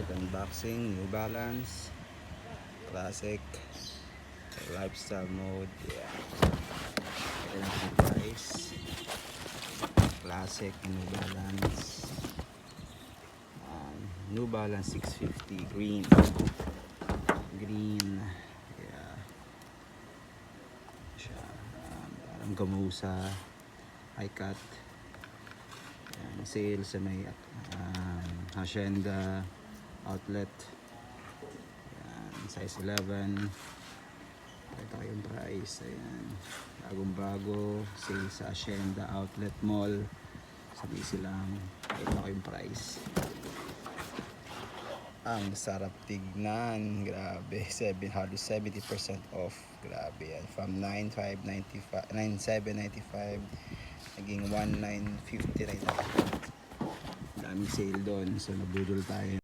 Alright, unboxing, New Balance, Classic, Lifestyle mode, yeah. Ito lang yung price. Classic, New Balance. New Balance 650, green. Green, yeah. Siya, parang gamusa, high cut. Yan, sale sa may Hacienda outlet. Yan, size 11. Ito yung price. Ayan, bagong bago, sale sa Hacienda outlet mall. Sabi silang ito yung price. Ang sarap tignan, grabe. Halos 70% off, grabe yan. From 9,795 naging 1,950 right now. Daming sale doon, so nabudol tayo.